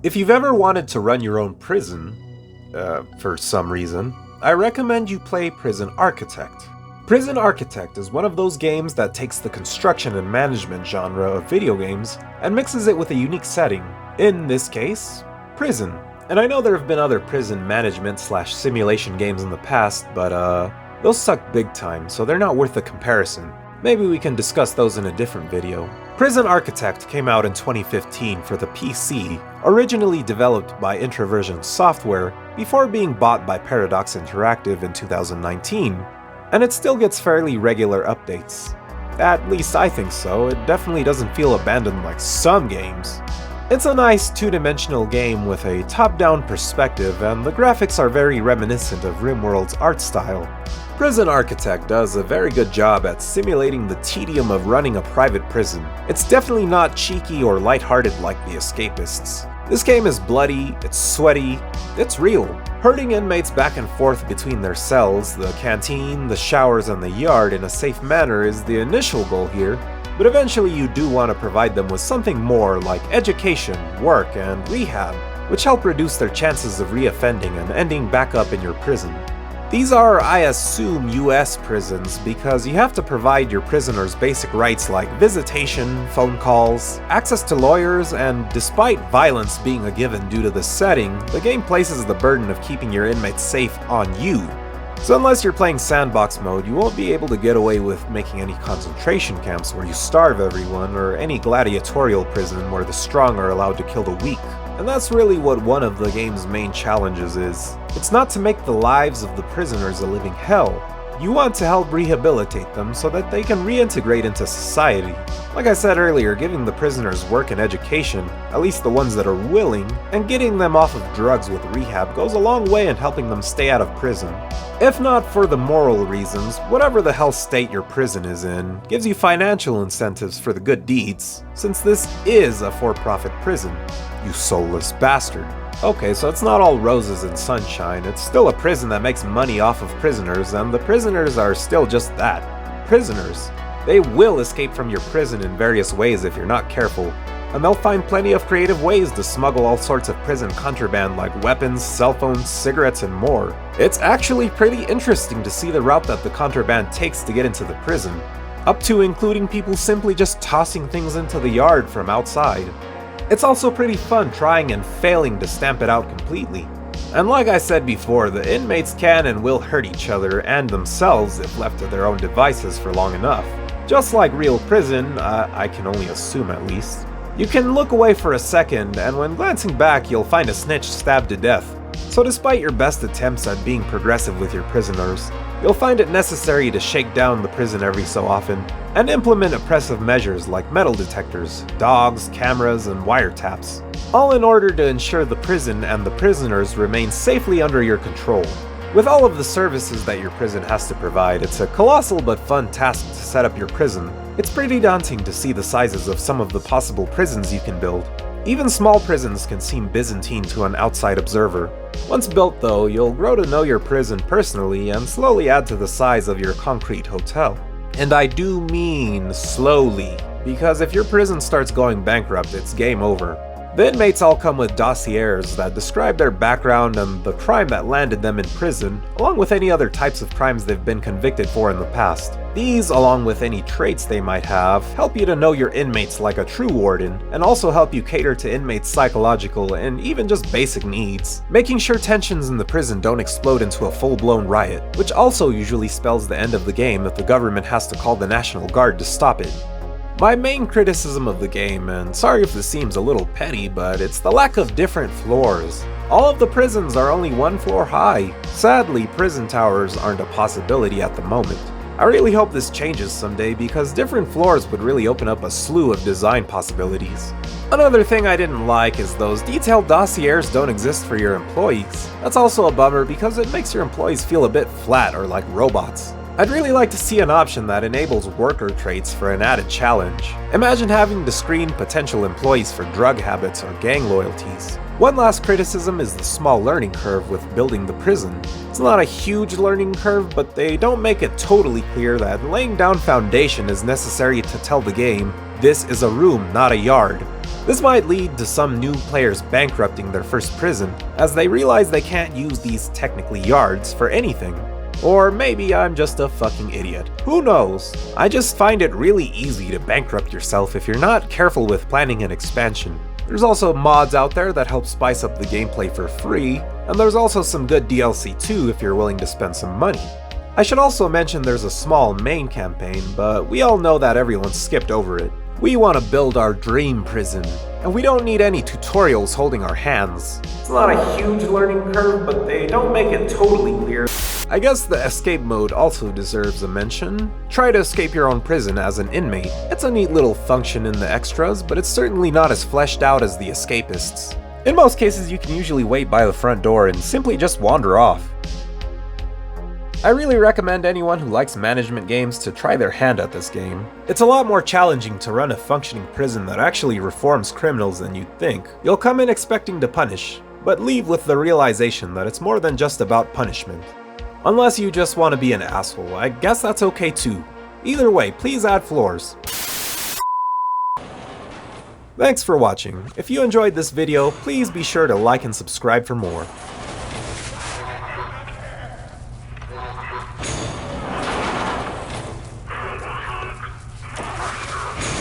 If you've ever wanted to run your own prison, for some reason, I recommend you play Prison Architect. Prison Architect is one of those games that takes the construction and management genre of video games and mixes it with a unique setting, in this case, prison. And I know there have been other prison management/simulation games in the past, but those suck big time, so they're not worth a comparison. Maybe we can discuss those in a different video. Prison Architect came out in 2015 for the PC, originally developed by Introversion Software before being bought by Paradox Interactive in 2019, and it still gets fairly regular updates. At least I think so. It definitely doesn't feel abandoned like some games. It's a nice two-dimensional game with a top-down perspective, and the graphics are very reminiscent of RimWorld's art style. Prison Architect does a very good job at simulating the tedium of running a private prison. It's definitely not cheeky or lighthearted like The Escapists. This game is bloody, it's sweaty, it's real. Herding inmates back and forth between their cells, the canteen, the showers, and the yard in a safe manner is the initial goal here, but eventually you do want to provide them with something more like education, work, and rehab, which help reduce their chances of reoffending and ending back up in your prison. These are, I assume, US prisons because you have to provide your prisoners basic rights like visitation, phone calls, access to lawyers, and despite violence being a given due to the setting, the game places the burden of keeping your inmates safe on you. So unless you're playing sandbox mode, you won't be able to get away with making any concentration camps where you starve everyone, or any gladiatorial prison where the strong are allowed to kill the weak. And that's really what one of the game's main challenges is. It's not to make the lives of the prisoners a living hell. You want to help rehabilitate them so that they can reintegrate into society. Like I said earlier, giving the prisoners work and education, at least the ones that are willing, and getting them off of drugs with rehab goes a long way in helping them stay out of prison. If not for the moral reasons, whatever the hell state your prison is in gives you financial incentives for the good deeds, since this is a for-profit prison. You soulless bastard. Okay, so it's not all roses and sunshine. It's still a prison that makes money off of prisoners, and the prisoners are still just that. Prisoners. They will escape from your prison in various ways if you're not careful, and they'll find plenty of creative ways to smuggle all sorts of prison contraband like weapons, cell phones, cigarettes, and more. It's actually pretty interesting to see the route that the contraband takes to get into the prison, up to including people simply just tossing things into the yard from outside. It's also pretty fun trying and failing to stamp it out completely. And like I said before, the inmates can and will hurt each other and themselves if left to their own devices for long enough. Just like real prison, I can only assume at least. You can look away for a second, and when glancing back you'll find a snitch stabbed to death. So despite your best attempts at being progressive with your prisoners, you'll find it necessary to shake down the prison every so often, and implement oppressive measures like metal detectors, dogs, cameras, and wiretaps, all in order to ensure the prison and the prisoners remain safely under your control. With all of the services that your prison has to provide, it's a colossal but fun task to set up your prison. It's pretty daunting to see the sizes of some of the possible prisons you can build. Even small prisons can seem Byzantine to an outside observer. Once built though, you'll grow to know your prison personally and slowly add to the size of your concrete hotel. And I do mean slowly, because if your prison starts going bankrupt, it's game over. The inmates all come with dossiers that describe their background and the crime that landed them in prison, along with any other types of crimes they've been convicted for in the past. These, along with any traits they might have, help you to know your inmates like a true warden, and also help you cater to inmates' psychological and even just basic needs, making sure tensions in the prison don't explode into a full-blown riot, which also usually spells the end of the game if the government has to call the National Guard to stop it. My main criticism of the game, and sorry if this seems a little petty, but it's the lack of different floors. All of the prisons are only one floor high. Sadly, prison towers aren't a possibility at the moment. I really hope this changes someday because different floors would really open up a slew of design possibilities. Another thing I didn't like is those detailed dossiers don't exist for your employees. That's also a bummer because it makes your employees feel a bit flat or like robots. I'd really like to see an option that enables worker traits for an added challenge. Imagine having to screen potential employees for drug habits or gang loyalties. One last criticism is the small learning curve with building the prison. It's not a huge learning curve, but they don't make it totally clear that laying down foundation is necessary to tell the game, this is a room, not a yard. This might lead to some new players bankrupting their first prison, as they realize they can't use these technically yards for anything. Or maybe I'm just a fucking idiot. Who knows? I just find it really easy to bankrupt yourself if you're not careful with planning an expansion. There's also mods out there that help spice up the gameplay for free, and there's also some good DLC too if you're willing to spend some money. I should also mention there's a small main campaign, but we all know that everyone skipped over it. We want to build our dream prison, and we don't need any tutorials holding our hands. It's not a huge learning curve, but they don't make it totally clear. I guess the escape mode also deserves a mention. Try to escape your own prison as an inmate. It's a neat little function in the extras, but it's certainly not as fleshed out as the escapists. In most cases, you can usually wait by the front door and simply just wander off. I really recommend anyone who likes management games to try their hand at this game. It's a lot more challenging to run a functioning prison that actually reforms criminals than you'd think. You'll come in expecting to punish, but leave with the realization that it's more than just about punishment. Unless you just want to be an asshole, I guess that's okay too. Either way, please add floors. Thanks for watching. If you enjoyed this video, please be sure to like and subscribe for more.